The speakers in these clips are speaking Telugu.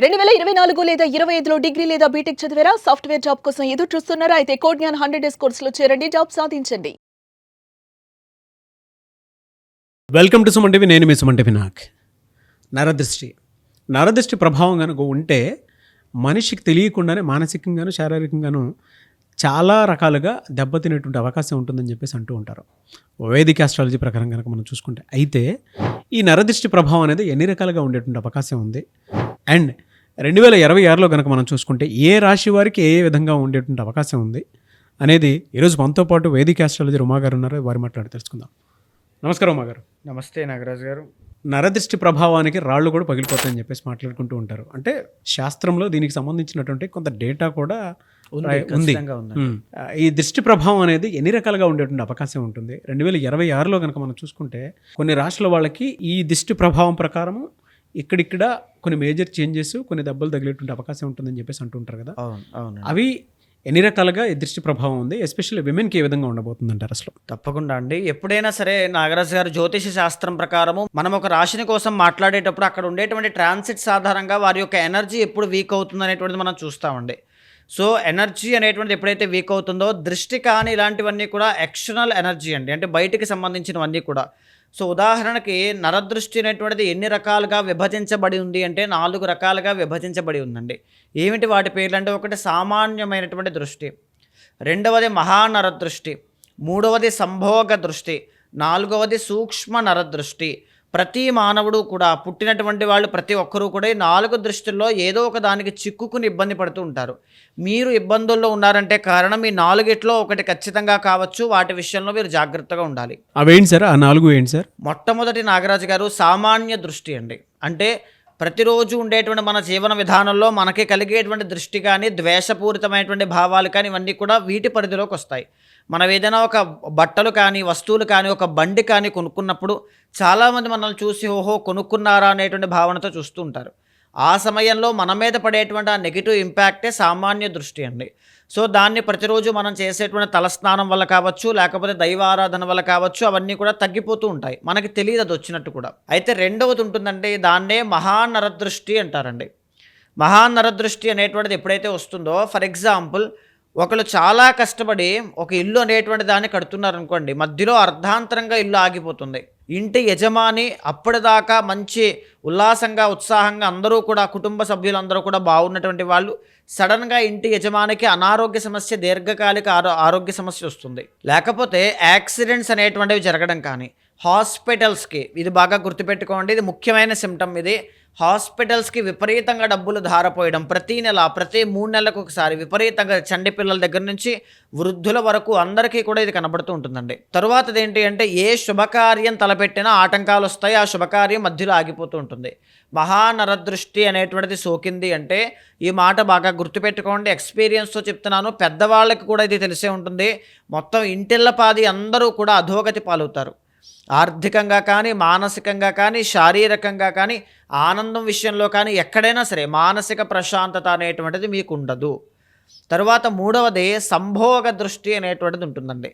2024 లేదా 25లో డిగ్రీ లేదా బీటెక్ చదివారా? సాఫ్ట్‌వేర్ జాబ్ కోసం ఎదురు చూస్తున్నారా? అయితే కోడ్ జ్ఞాన్ 100 డేస్ కోర్సులో చేరండి. జాబ్ సాధించండి. Welcome to Suman TV. నేను మీ సుమన్ టీవీ. నరదృష్టి ప్రభావం కనుక ఉంటే మనిషికి తెలియకుండానే మానసికంగాను శారీరకంగాను చాలా రకాలుగా దెబ్బతినేటువంటి అవకాశం ఉంటుందని చెప్పేసి అంటూ ఉంటారు వైదిక ఆస్ట్రాలజీ ప్రకారం కనుక మనం చూసుకుంటే. అయితే ఈ నరదృష్టి ప్రభావం అనేది ఎన్ని రకాలుగా ఉండేటువంటి అవకాశం ఉంది, అండ్ 2026లో కనుక మనం చూసుకుంటే ఏ రాశి వారికి ఏ విధంగా ఉండేటువంటి అవకాశం ఉంది అనేది ఈరోజు మనతో పాటు వైదిక ఆస్ట్రాలజీ ఉమా గారు ఉన్నారు. వారి మాట్లాడి తెలుసుకుందాం. నమస్కారం ఉమా గారు. నమస్తే నాగరాజు గారు. నరదృష్టి ప్రభావానికి రాళ్ళు కూడా పగిలిపోతాయని చెప్పేసి మాట్లాడుకుంటూ ఉంటారు. అంటే శాస్త్రంలో దీనికి సంబంధించినటువంటి కొంత డేటా కూడా ఉంది. ఈ దృష్టి ప్రభావం అనేది ఎన్ని రకాలుగా ఉండేటువంటి అవకాశం ఉంటుంది? 2026లో కనుక మనం చూసుకుంటే కొన్ని రాష్ట్రాల వాళ్ళకి ఈ దృష్టి ప్రభావం ప్రకారం ఇక్కడిక్కడ కొన్ని మేజర్ చేంజెస్, కొన్ని దెబ్బలు తగిలేటువంటి అవకాశం ఉంటుందని చెప్పేసి అంటుంటారు కదా. అవును. అవి ఎన్ని రకాలుగా ఈ దృష్టి ప్రభావం ఉంది, ఎస్పెషల్లీ విమెన్కి ఏ విధంగా ఉండబోతుంది అంటారు అసలు? తప్పకుండా అండి. ఎప్పుడైనా సరే నాగరాజు గారు, జ్యోతిష శాస్త్రం ప్రకారము మనం ఒక రాశిని కోసం మాట్లాడేటప్పుడు అక్కడ ఉండేటువంటి ట్రాన్సిట్స్ ఆధారంగా వారి యొక్క ఎనర్జీ ఎప్పుడు వీక్ అవుతుంది అనేటువంటిది మనం చూస్తామండి. సో ఎనర్జీ అనేటువంటిది ఎప్పుడైతే వీక్ అవుతుందో, దృష్టి కానీ ఇలాంటివన్నీ కూడా ఎక్స్టర్నల్ ఎనర్జీ అండి, అంటే బయటికి సంబంధించినవన్నీ కూడా. సో ఉదాహరణకి నరదృష్టి అనేటువంటిది ఎన్ని రకాలుగా విభజించబడి ఉంది అంటే 4 రకాలుగా విభజించబడి ఉందండి. ఏమిటి వాటి పేర్లు అంటే, ఒకటి సామాన్యమైనటువంటి దృష్టి, రెండవది మహానరదృష్టి, మూడవది సంభోగ దృష్టి, నాలుగవది సూక్ష్మ నరదృష్టి. ప్రతి మానవుడు కూడా, పుట్టినటువంటి వాళ్ళు ప్రతి ఒక్కరూ కూడా ఈ 4 దృష్టిల్లో ఏదో ఒక దానికి చిక్కుకుని ఇబ్బంది పడుతూ ఉంటారు. మీరు ఇబ్బందుల్లో ఉన్నారంటే కారణం ఈ 4గిట్లో ఒకటి ఖచ్చితంగా కావచ్చు. వాటి విషయంలో మీరు జాగ్రత్తగా ఉండాలి. అవేంటి సార్? ఆ 4 ఏంటి సార్? మొట్టమొదటి నాగరాజు గారు, సామాన్య దృష్టి అండి. అంటే ప్రతిరోజు ఉండేటువంటి మన జీవన విధానంలో మనకి కలిగేటువంటి దృష్టి కానీ, ద్వేషపూరితమైనటువంటి భావాలు కానీ, ఇవన్నీ కూడా వీటి పరిధిలోకి వస్తాయి. మనం ఏదైనా ఒక బట్టలు కానీ, వస్తువులు కానీ, ఒక బండి కానీ కొనుక్కున్నప్పుడు చాలామంది మనల్ని చూసి ఓహో కొనుక్కున్నారా అనేటువంటి భావనతో చూస్తూ ఉంటారు. ఆ సమయంలో మన మీద పడేటువంటి ఆ నెగిటివ్ ఇంపాక్టే సామాన్య దృష్టి అండి. సో దాన్ని ప్రతిరోజు మనం చేసేటువంటి తలస్నానం వల్ల కావచ్చు, లేకపోతే దైవారాధన వల్ల కావచ్చు, అవన్నీ కూడా తగ్గిపోతూ ఉంటాయి. మనకి తెలియదు అది వచ్చినట్టు కూడా. అయితే రెండవది ఉంటుందండి, దాన్నే మహానరదృష్టి అంటారండి. మహానరదృష్టి అనేటువంటిది ఎప్పుడైతే వస్తుందో, ఫర్ ఎగ్జాంపుల్ ఒకళ్ళు చాలా కష్టపడి ఒక ఇల్లు అనేటువంటి దాన్ని కడుతున్నారనుకోండి, మధ్యలో అర్ధాంతరంగా ఇల్లు ఆగిపోతుంది. ఇంటి యజమాని అప్పటిదాకా మంచి ఉల్లాసంగా, ఉత్సాహంగా అందరూ కూడా, కుటుంబ సభ్యులందరూ కూడా బాగున్నటువంటి వాళ్ళు సడన్గా ఇంటి యజమానికి అనారోగ్య సమస్య, దీర్ఘకాలిక ఆరోగ్య సమస్య వస్తుంది. లేకపోతే యాక్సిడెంట్స్ అనేటువంటివి జరగడం కానీ, హాస్పిటల్స్కి, ఇది బాగా గుర్తుపెట్టుకోండి, ఇది ముఖ్యమైన సిమ్టమ్. ఇది హాస్పిటల్స్కి విపరీతంగా డబ్బులు ధారపోయడం, ప్రతి నెల, ప్రతి 3 నెలలకు ఒకసారి విపరీతంగా, చంటి పిల్లల దగ్గర నుంచి వృద్ధుల వరకు అందరికీ కూడా ఇది కనబడుతూ ఉంటుందండి. తరువాతది ఏంటి అంటే, ఏ శుభకార్యం తలపెట్టినా ఆటంకాలు వస్తాయి, ఆ శుభకార్యం మధ్యలో ఆగిపోతూ ఉంటుంది. మహానరదృష్టి అనేటువంటిది సోకింది అంటే, ఈ మాట బాగా గుర్తుపెట్టుకోండి, ఎక్స్పీరియన్స్తో చెప్తున్నాను, పెద్దవాళ్ళకి కూడా ఇది తెలిసే ఉంటుంది. మొత్తం ఇంటిళ్ళపాది అందరూ కూడా అధోగతి పాలవుతారు. ఆర్థికంగా కానీ, మానసికంగా కానీ, శారీరకంగా కానీ, ఆనందం విషయంలో కానీ, ఎక్కడైనా సరే మానసిక ప్రశాంతత అనేటువంటిది మీకు ఉండదు. తరువాత మూడవది సంభోగ దృష్టి అనేటువంటిది ఉంటుందండి.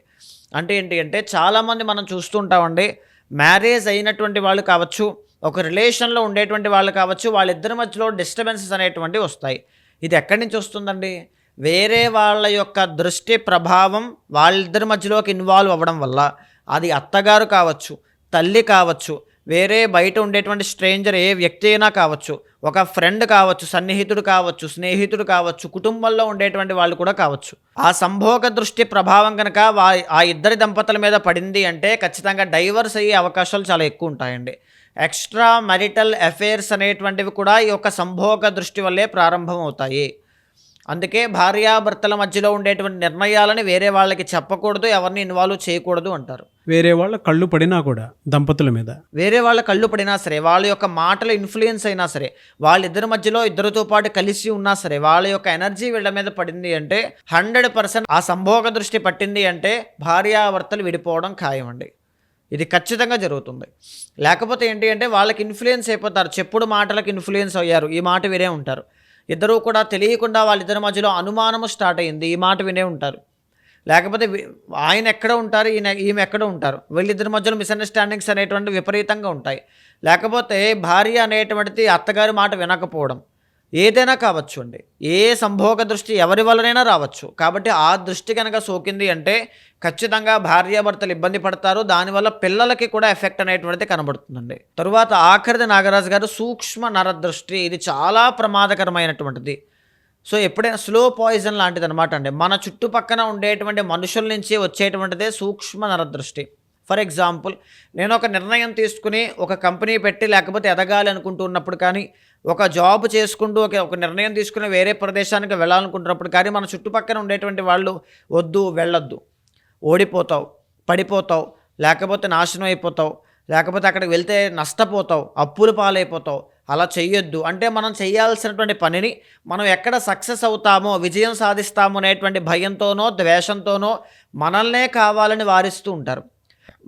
అంటే ఏంటి అంటే, చాలామంది మనం చూస్తుంటామండి, మ్యారేజ్ అయినటువంటి వాళ్ళు కావచ్చు, ఒక రిలేషన్లో ఉండేటువంటి వాళ్ళు కావచ్చు, వాళ్ళిద్దరి మధ్యలో డిస్టర్బెన్సెస్ అనేటువంటివి వస్తాయి. ఇది ఎక్కడి నుంచి వస్తుందండి? వేరే వాళ్ళ యొక్క దృష్టి ప్రభావం వాళ్ళిద్దరి మధ్యలోకి ఇన్వాల్వ్ అవ్వడం వల్ల, అది అత్తగారు కావచ్చు, తల్లి కావచ్చు, వేరే బయట ఉండేటువంటి స్ట్రేంజర్ ఏ వ్యక్తి అయినా కావచ్చు, ఒక ఫ్రెండ్ కావచ్చు, సన్నిహితుడు కావచ్చు, స్నేహితుడు కావచ్చు, కుటుంబంలో ఉండేటువంటి వాళ్ళు కూడా కావచ్చు. ఆ సంభోగ దృష్టి ప్రభావం కనుక ఆ ఇద్దరి దంపతుల మీద పడింది అంటే ఖచ్చితంగా డైవర్స్ అయ్యే అవకాశాలు చాలా ఎక్కువ ఉంటాయండి. ఎక్స్ట్రా మ్యారిటల్ అఫైర్స్ అనేటువంటివి కూడా ఈ యొక్క సంభోగ దృష్టి వల్లే ప్రారంభం అవుతాయి. అందుకే భార్యాభర్తల మధ్యలో ఉండేటువంటి నిర్ణయాలని వేరే వాళ్ళకి చెప్పకూడదు, ఎవరిని ఇన్వాల్వ్ చేయకూడదు అంటారు. వేరే వాళ్ళ కళ్ళు పడినా కూడా, దంపతుల మీద వేరే వాళ్ళ కళ్ళు పడినా సరే, వాళ్ళ యొక్క మాటలు ఇన్ఫ్లుయెన్స్ అయినా సరే, వాళ్ళిద్దరి మధ్యలో ఇద్దరితో పాటు కలిసి ఉన్నా సరే, వాళ్ళ యొక్క ఎనర్జీ వీళ్ళ మీద పడింది అంటే 100% ఆ సంభోగ దృష్టి పట్టింది అంటే భార్యాభర్తలు విడిపోవడం ఖాయం అండి. ఇది ఖచ్చితంగా జరుగుతుంది. లేకపోతే ఏంటి అంటే, వాళ్ళకి ఇన్ఫ్లుయెన్స్ అయిపోతారు, చెప్పుడు మాటలకు ఇన్ఫ్లుయెన్స్ అయ్యారు, ఈ మాట వినే ఉంటారు. ఇద్దరూ కూడా తెలియకుండా వాళ్ళిద్దరి మధ్యలో అనుమానము స్టార్ట్ అయ్యింది, ఈ మాట వినే ఉంటారు. లేకపోతే ఆయన ఎక్కడ ఉంటారు, ఈమె ఎక్కడ ఉంటారు, వీళ్ళిద్దరి మధ్యలో మిస్అండర్స్టాండింగ్స్ అనేటువంటి విపరీతంగా ఉంటాయి. లేకపోతే భార్య అనేటువంటిది అత్తగారి మాట వినకపోవడం, ఏదైనా కావచ్చు అండి. ఏ సంభోగ దృష్టి ఎవరి వల్లనైనా రావచ్చు. కాబట్టి ఆ దృష్టి కనుక సోకింది అంటే ఖచ్చితంగా భార్యాభర్తలు ఇబ్బంది పడతారు. దానివల్ల పిల్లలకి కూడా ఎఫెక్ట్ అనేటువంటిది కనబడుతుందండి. తరువాత ఆఖరిది నాగరాజు గారు సూక్ష్మ నరదృష్టి. ఇది చాలా ప్రమాదకరమైనటువంటిది. సో ఎప్పుడైనా స్లో పాయిజన్ లాంటిది అనమాట అండి. మన చుట్టుపక్కన ఉండేటువంటి మనుషుల నుంచి వచ్చేటువంటిదే సూక్ష్మ నరదృష్టి. ఫర్ ఎగ్జాంపుల్, నేను ఒక నిర్ణయం తీసుకుని ఒక కంపెనీ పెట్టి లేకపోతే ఎదగాలి అనుకుంటూ ఉన్నప్పుడు కానీ, ఒక జాబ్ చేసుకుంటూ ఒక నిర్ణయం తీసుకుని వేరే ప్రదేశానికి వెళ్ళాలనుకుంటున్నప్పుడు కానీ, మన చుట్టుపక్కల ఉండేటువంటి వాళ్ళు వద్దు, వెళ్ళొద్దు, ఓడిపోతావు, పడిపోతావు, లేకపోతే నాశనం అయిపోతావు, లేకపోతే అక్కడికి వెళ్తే నష్టపోతావు, అప్పులు పాలైపోతావు, అలా చెయ్యొద్దు అంటే మనం చేయాల్సినటువంటి పనిని మనం ఎక్కడ సక్సెస్ అవుతామో, విజయం సాధిస్తామో అనేటువంటి భయంతోనో ద్వేషంతోనో మనల్నే కావాలని వారిస్తూ ఉంటారు.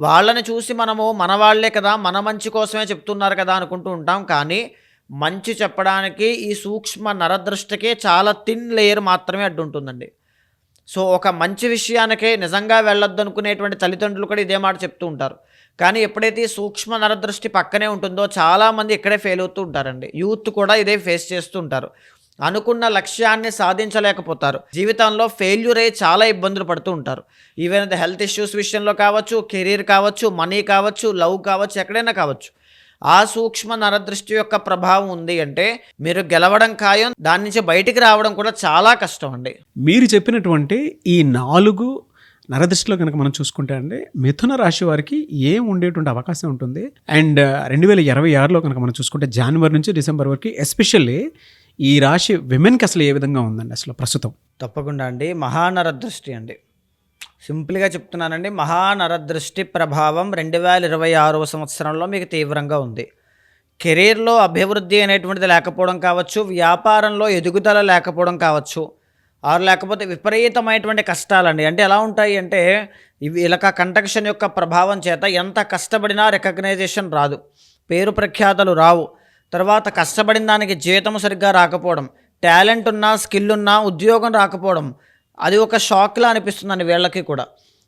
వాళ్ళని చూసి మనము మన వాళ్ళే కదా, మన మంచి కోసమే చెప్తున్నారు కదా అనుకుంటూ ఉంటాం. కానీ మంచి చెప్పడానికి ఈ సూక్ష్మ నరదృష్టికే చాలా థిన్ లేయర్ మాత్రమే అడ్డుంటుందండి. సో ఒక మంచి విషయానికే నిజంగా వెళ్ళొద్దు అనుకునేటువంటి తల్లిదండ్రులు కూడా ఇదే మాట చెప్తూ ఉంటారు. కానీ ఎప్పుడైతే ఈ సూక్ష్మ నరదృష్టి పక్కనే ఉంటుందో చాలామంది ఇక్కడే ఫెయిల్ అవుతూ ఉంటారండి. యూత్ కూడా ఇదే ఫేస్ చేస్తూ ఉంటారు. అనుకున్న లక్ష్యాన్ని సాధించలేకపోతారు. జీవితంలో ఫెయిల్యూర్ అయ్యి చాలా ఇబ్బందులు పడుతూ ఉంటారు. ఈవెన్ ద హెల్త్ ఇష్యూస్ విషయంలో కావచ్చు, కెరీర్ కావచ్చు, మనీ కావచ్చు, లవ్ కావచ్చు, ఎక్కడైనా కావచ్చు. ఆ సూక్ష్మ నరదృష్టి యొక్క ప్రభావం ఉంది అంటే మీరు గెలవడం ఖాయం, దాని నుంచి బయటికి రావడం కూడా చాలా కష్టం అండి. మీరు చెప్పినటువంటి ఈ 4 నరదృష్టిలో కనుక మనం చూసుకుంటే అండి, మిథున రాశి వారికి ఏం ఉండేటువంటి అవకాశం ఉంటుంది? అండ్ 2026లో కనుక మనం చూసుకుంటే జనవరి నుంచి డిసెంబర్ వరకు ఎస్పెషల్లీ ఈ రాశి విమెన్కి అసలు ఏ విధంగా ఉందండి అసలు ప్రస్తుతం? తప్పకుండా అండి. మహానరదృష్టి అండి. సింపుల్గా చెప్తున్నానండి, మహానరదృష్టి ప్రభావం 2026వ సంవత్సరంలో మీకు తీవ్రంగా ఉంది. కెరీర్లో అభివృద్ధి అనేటువంటిది లేకపోవడం కావచ్చు, వ్యాపారంలో ఎదుగుదల లేకపోవడం కావచ్చు, లేకపోతే విపరీతమైనటువంటి కష్టాలండి. అంటే ఎలా ఉంటాయి అంటే ఇవి ఇలక కంటక్షన్ యొక్క ప్రభావం చేత ఎంత కష్టపడినా రికగ్నైజేషన్ రాదు, పేరు ప్రఖ్యాతలు రావు. తర్వాత కష్టపడిన దానికి జీతం సరిగ్గా రాకపోవడం, టాలెంట్ ఉన్నా, స్కిల్ ఉన్నా ఉద్యోగం రాకపోవడం, అది ఒక షాక్లా అనిపిస్తుందండి వీళ్ళకి కూడా.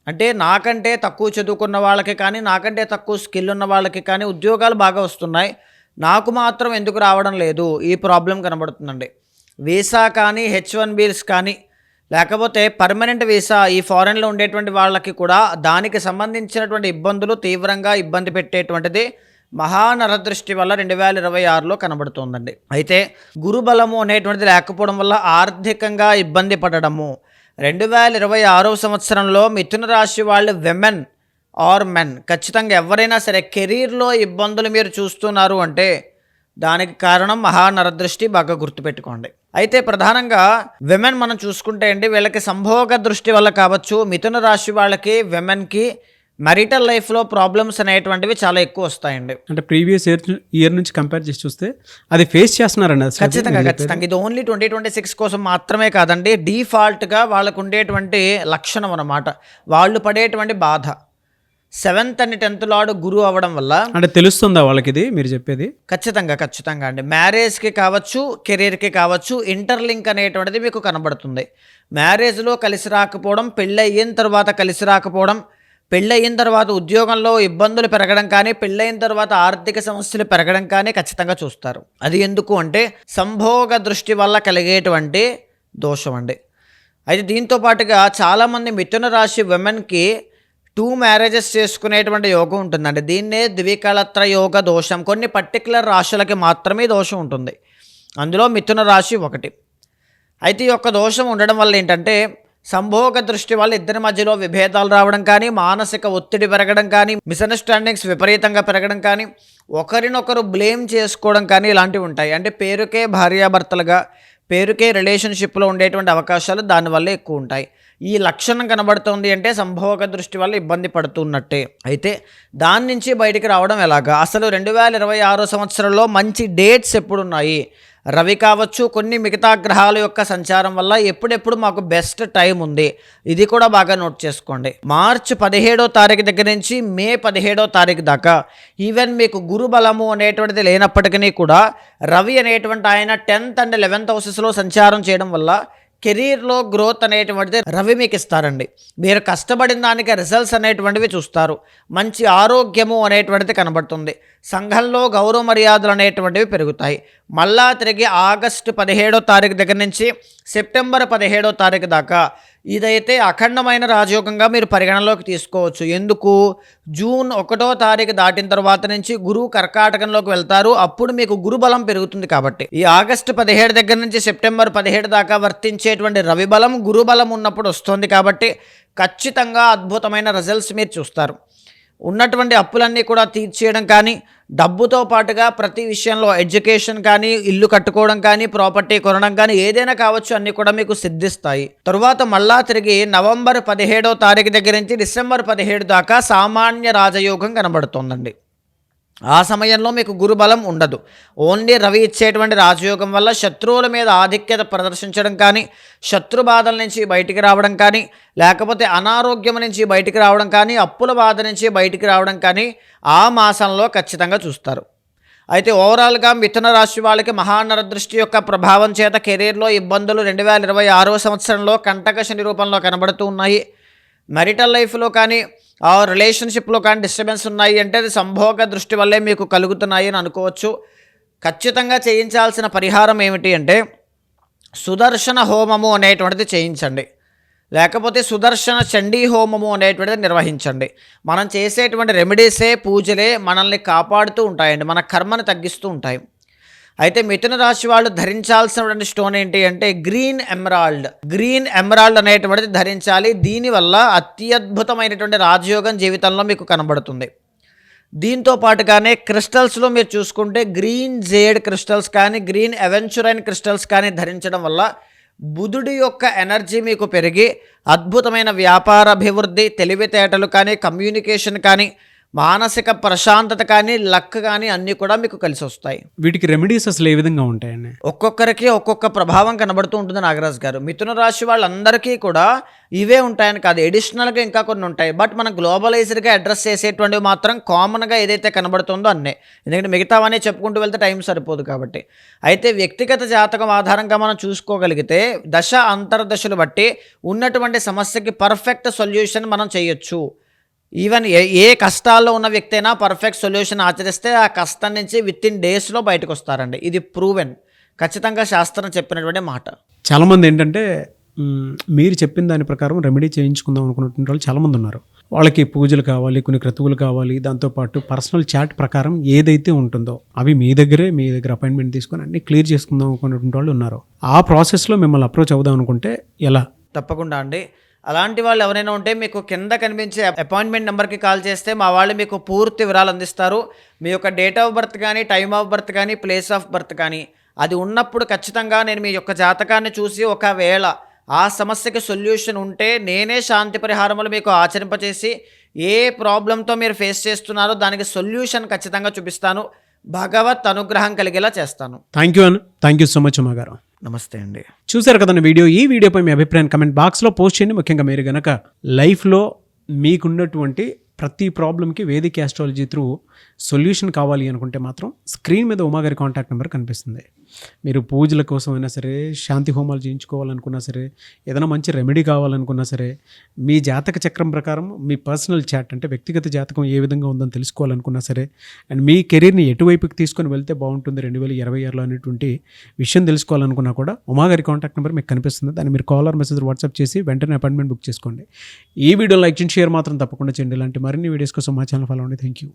అంటే నాకంటే తక్కువ చదువుకున్న వాళ్ళకి కానీ, నాకంటే తక్కువ స్కిల్ ఉన్న వాళ్ళకి కానీ ఉద్యోగాలు బాగా వస్తున్నాయి, నాకు మాత్రం ఎందుకు రావడం లేదు, ఈ ప్రాబ్లం కనబడుతుందండి. వీసా కానీ, H1Bs కానీ, లేకపోతే పర్మనెంట్ వీసా ఈ ఫారెన్లో ఉండేటువంటి వాళ్ళకి కూడా దానికి సంబంధించినటువంటి ఇబ్బందులు తీవ్రంగా ఇబ్బంది పెట్టేటువంటిది మహానరదృష్టి వల్ల 2026లో కనబడుతోందండి. అయితే గురుబలము అనేటువంటిది లేకపోవడం వల్ల ఆర్థికంగా ఇబ్బంది పడడము. 2026వ సంవత్సరంలో మిథున రాశి వాళ్ళు విమెన్ ఆర్ మెన్ ఖచ్చితంగా ఎవరైనా సరే కెరీర్లో ఇబ్బందులు మీరు చూస్తున్నారు అంటే దానికి కారణం మహానరదృష్టి, బాగా గుర్తుపెట్టుకోండి. అయితే ప్రధానంగా విమెన్ మనం చూసుకుంటే అండి, వీళ్ళకి సంభోగ దృష్టి వల్ల కావచ్చు, మిథున రాశి వాళ్ళకి విమెన్కి మ్యారిటల్ లైఫ్లో ప్రాబ్లమ్స్ అనేటువంటివి చాలా ఎక్కువ వస్తాయండి. అంటే ప్రీవియస్ ఇయర్ నుంచి కంపేర్ చేసి చూస్తే అది ఫేస్ చేస్తున్నారండి ఖచ్చితంగా. ఇది ఓన్లీ 2026 కోసం మాత్రమే కాదండి, డిఫాల్ట్గా వాళ్ళకు ఉండేటువంటి లక్షణం అన్నమాట. వాళ్ళు పడేటువంటి బాధ 7th and 10th లార్డ్ గురువు అవ్వడం వల్ల. అంటే తెలుస్తుందా వాళ్ళకి ఇది మీరు చెప్పేది? ఖచ్చితంగా అండి. మ్యారేజ్కి కావచ్చు, కెరీర్కి కావచ్చు, ఇంటర్లింక్ అనేటువంటిది మీకు కనబడుతుంది. మ్యారేజ్లో కలిసి రాకపోవడం, పెళ్ళయిన తర్వాత కలిసి రాకపోవడం, పెళ్ళయిన తర్వాత ఉద్యోగంలో ఇబ్బందులు పెరగడం కానీ, పెళ్ళయిన తర్వాత ఆర్థిక సమస్యలు పెరగడం కానీ ఖచ్చితంగా చూస్తారు. అది ఎందుకు అంటే సంభోగ దృష్టి వల్ల కలిగేటువంటి దోషం అండి. అయితే దీంతో పాటుగా చాలామంది మిథున రాశి విమెన్కి 2 మ్యారేజెస్ చేసుకునేటువంటి యోగం ఉంటుందండి. దీన్నే ద్వికళత్ర యోగ దోషం. కొన్ని పర్టికులర్ రాశులకి మాత్రమే దోషం ఉంటుంది, అందులో మిథున రాశి ఒకటి. అయితే ఈ యొక్క దోషం ఉండడం వల్ల ఏంటంటే సంభోగ దృష్టి వల్ల ఇద్దరి మధ్యలో విభేదాలు రావడం కానీ, మానసిక ఒత్తిడి పెరగడం కానీ, మిస్అండర్స్టాండింగ్స్ విపరీతంగా పెరగడం కానీ, ఒకరినొకరు బ్లేమ్ చేసుకోవడం కానీ ఇలాంటివి ఉంటాయి. అంటే పేరుకే భార్యాభర్తలుగా, పేరుకే రిలేషన్షిప్లో ఉండేటువంటి అవకాశాలు దానివల్ల ఎక్కువ ఉంటాయి. ఈ లక్షణం కనబడుతుంది అంటే సంభోగ దృష్టి వల్ల ఇబ్బంది పడుతున్నట్టే. అయితే దాని నుంచి బయటికి రావడం ఎలాగా? అసలు 2026 సంవత్సరంలో మంచి డేట్స్ ఎప్పుడున్నాయి? రవి కావచ్చు, కొన్ని మిగతా గ్రహాల యొక్క సంచారం వల్ల ఎప్పుడెప్పుడు మాకు బెస్ట్ టైం ఉంది, ఇది కూడా బాగా నోట్ చేసుకోండి. మార్చి 17వ తారీఖు దగ్గర నుంచి మే 17వ తారీఖు దాకా ఈవెన్ మీకు గురు బలము అనేటువంటిది లేనప్పటికీ కూడా రవి అనేటువంటి ఆయన 10th and 11th హౌసెస్లో సంచారం చేయడం వల్ల కెరీర్లో గ్రోత్ అనేటువంటిది రవి మీకు ఇస్తారండి. మీరు కష్టపడిన దానికి రిజల్ట్స్ అనేటువంటివి చూస్తారు. మంచి ఆరోగ్యము అనేటువంటిది కనబడుతుంది. సంఘంలో గౌరవ మర్యాదలు అనేటువంటివి పెరుగుతాయి. మళ్ళా తిరిగి ఆగస్టు 17వ తారీఖు దగ్గర నుంచి సెప్టెంబర్ 17వ తారీఖు దాకా ఇదైతే అఖండమైన రాజయోగంగా మీరు పరిగణలోకి తీసుకోవచ్చు. ఎందుకు? జూన్ 1వ తారీఖు దాటిన తర్వాత నుంచి గురువు కర్కాటకంలోకి వెళ్తారు. అప్పుడు మీకు గురుబలం పెరుగుతుంది. కాబట్టి ఈ ఆగస్టు 17 దగ్గర నుంచి సెప్టెంబర్ 17 దాకా వర్తించేటువంటి రవి బలం గురుబలం ఉన్నప్పుడు వస్తుంది. కాబట్టి ఖచ్చితంగా అద్భుతమైన రిజల్ట్స్ మీరు చూస్తారు. ఉన్నటువంటి అప్పులన్నీ కూడా తీర్చేయడం కానీ, డబ్బుతో పాటుగా ప్రతి విషయంలో ఎడ్యుకేషన్ కానీ, ఇల్లు కట్టుకోవడం కానీ, ప్రాపర్టీ కొనడం కానీ ఏదైనా కావచ్చు, అన్నీ కూడా మీకు సిద్ధిస్తాయి. తరువాత మళ్ళా తిరిగి నవంబర్ 17వ తారీఖు దగ్గర నుంచి డిసెంబర్ 17 దాకా సామాన్య రాజయోగం కనబడుతోందండి. ఆ సమయంలో మీకు గురుబలం ఉండదు. ఓన్లీ రవి ఇచ్చేటువంటి రాజయోగం వల్ల శత్రువుల మీద ఆధిక్యత ప్రదర్శించడం కానీ, శత్రు బాధల నుంచి బయటికి రావడం కానీ, లేకపోతే అనారోగ్యం నుంచి బయటికి రావడం కానీ, అప్పుల బాధ నుంచి బయటికి రావడం కానీ ఆ మాసంలో ఖచ్చితంగా చూస్తారు. అయితే ఓవరాల్గా మిథున రాశి వాళ్ళకి మహానరదృష్టి యొక్క ప్రభావం చేత కెరీర్లో ఇబ్బందులు 2026వ సంవత్సరంలో కంటక శని రూపంలో కనబడుతూ ఉన్నాయి. marital లైఫ్లో కానీ ఆ రిలేషన్షిప్లో కానీ డిస్టర్బెన్స్ ఉన్నాయి అంటే అది సంభోగ దృష్టి వల్లే మీకు కలుగుతున్నాయి అని అనుకోవచ్చు. ఖచ్చితంగా చేయించాల్సిన పరిహారం ఏమిటి అంటే సుదర్శన హోమము అనేటువంటిది చేయించండి, లేకపోతే సుదర్శన చండీ హోమము అనేటువంటిది నిర్వహించండి. మనం చేసేటువంటి రెమెడీసే పూజలే మనల్ని కాపాడుతూ ఉంటాయండి, మన కర్మను తగ్గిస్తూ ఉంటాయి. అయితే మిథున రాశి వాళ్ళు ధరించాల్సినటువంటి స్టోన్ ఏంటి అంటే గ్రీన్ ఎమరాల్డ్ అనేటువంటిది ధరించాలి. దీనివల్ల అత్యద్భుతమైనటువంటి రాజయోగం జీవితంలో మీకు కనబడుతుంది. దీంతో పాటుగానే క్రిస్టల్స్లో మీరు చూసుకుంటే గ్రీన్ జేడ్ క్రిస్టల్స్ కానీ, గ్రీన్ అవెంచురైన్ క్రిస్టల్స్ కానీ ధరించడం వల్ల బుధుడి యొక్క ఎనర్జీ మీకు పెరిగి అద్భుతమైన వ్యాపార అభివృద్ధి, తెలివితేటలు కానీ, కమ్యూనికేషన్ కానీ, మానసిక ప్రశాంతత కానీ, లక్ కానీ అన్నీ కూడా మీకు కలిసి వస్తాయి. వీటికి రెమెడీస్ అసలు ఏ విధంగా ఉంటాయండి? ఒక్కొక్కరికి ఒక్కొక్క ప్రభావం కనబడుతూ ఉంటుంది నాగరాజు గారు. మిథున రాశి వాళ్ళందరికీ కూడా ఇవే ఉంటాయని కాదు, ఎడిషనల్గా ఇంకా కొన్ని ఉంటాయి. బట్ మనం గ్లోబలైజ్డ్గా అడ్రస్ చేసేటువంటివి మాత్రం కామన్గా ఏదైతే కనబడుతుందో అన్నే, ఎందుకంటే మిగతావన్నీ చెప్పుకుంటూ వెళ్తే టైం సరిపోదు కాబట్టి. అయితే వ్యక్తిగత జాతకం ఆధారంగా మనం చూసుకోగలిగితే దశ అంతర్దశలు బట్టి ఉన్నటువంటి సమస్యకి పర్ఫెక్ట్ సొల్యూషన్ మనం చేయొచ్చు. ఈవెన్ ఏ కష్టాల్లో ఉన్న వ్యక్తి అయినా పర్ఫెక్ట్ సొల్యూషన్ ఆచరిస్తే ఆ కష్టం నుంచి వితిన్ డేస్లో బయటకు వస్తారండి. ఇది ప్రూవెన్, ఖచ్చితంగా శాస్త్రం చెప్పినటువంటి మాట. చాలామంది ఏంటంటే మీరు చెప్పిన దాని ప్రకారం రెమెడీ చేయించుకుందాం అనుకున్నటువంటి వాళ్ళు చాలామంది ఉన్నారు. వాళ్ళకి పూజలు కావాలి, కొన్ని క్రతువులు కావాలి, దాంతోపాటు పర్సనల్ చాట్ ప్రకారం ఏదైతే ఉంటుందో అవి మీ దగ్గర అపాయింట్మెంట్ తీసుకొని అన్నీ క్లియర్ చేసుకుందాం అనుకున్నటువంటి వాళ్ళు ఉన్నారు. ఆ ప్రాసెస్లో మిమ్మల్ని అప్రోచ్ అవుదాం అనుకుంటే ఎలా? తప్పకుండా అండి. అలాంటి వాళ్ళు ఎవరైనా ఉంటే మీకు కింద కనిపించే అపాయింట్మెంట్ నెంబర్కి కాల్ చేస్తే మా వాళ్ళు మీకు పూర్తి వివరాలు అందిస్తారు. మీ యొక్క డేట్ ఆఫ్ బర్త్ కానీ, టైమ్ ఆఫ్ బర్త్ కానీ, ప్లేస్ ఆఫ్ బర్త్ కానీ అది ఉన్నప్పుడు ఖచ్చితంగా నేను మీ యొక్క జాతకాన్ని చూసి ఒకవేళ ఆ సమస్యకి సొల్యూషన్ ఉంటే నేనే శాంతి పరిహారములు మీకు ఆచరింపచేసి ఏ ప్రాబ్లంతో మీరు ఫేస్ చేస్తున్నారో దానికి సొల్యూషన్ ఖచ్చితంగా చూపిస్తాను. భగవత్ అనుగ్రహం కలిగేలా చేస్తాను. Thank you so much Uma గారు. నమస్తే అండి. చూసారు కదండి వీడియో. ఈ వీడియోపై మీ అభిప్రాయం కమెంట్ బాక్స్లో పోస్ట్ చేయండి. ముఖ్యంగా మీరు కనుక లైఫ్లో మీకున్నటువంటి ప్రతి ప్రాబ్లంకి వేదిక ఆస్ట్రాలజీ త్రూ సొల్యూషన్ కావాలి అనుకుంటే మాత్రం స్క్రీన్ మీద ఉమా గారి కాంటాక్ట్ నెంబర్ కనిపిస్తుంది. మీరు పూజల కోసం అయినా సరే, శాంతి హోమాలు చేయించుకోవాలనుకున్నా సరే, ఏదైనా మంచి రెమెడీ కావాలనుకున్నా సరే, మీ జాతక చక్రం ప్రకారం మీ పర్సనల్ చాట్ అంటే వ్యక్తిగత జాతకం ఏ విధంగా ఉందని తెలుసుకోవాలనుకున్నా సరే, అండ్ మీ కెరీర్ని ఎటువైపుకి తీసుకొని వెళ్తే బాగుంటుంది 2026లో అనేటువంటి విషయం తెలుసుకోవాలనుకున్నా కూడా ఉమా గారి కాంటాక్ట్ నెంబర్ మీకు కనిపిస్తుంది. దాన్ని మీరు కాల్ ఆర్ మెసేజ్ వాట్సాప్ చేసి వెంటనే అపాయింట్మెంట్ బుక్ చేసుకోండి. ఈ వీడియో లైక్ చేయండి, షేర్ మాత్రం తప్పకుండా చేయండి. ఇలాంటి మరిన్ని వీడియోస్ కోసం మా ఛానల్ ఫాలో అవ్వండి. Thank you.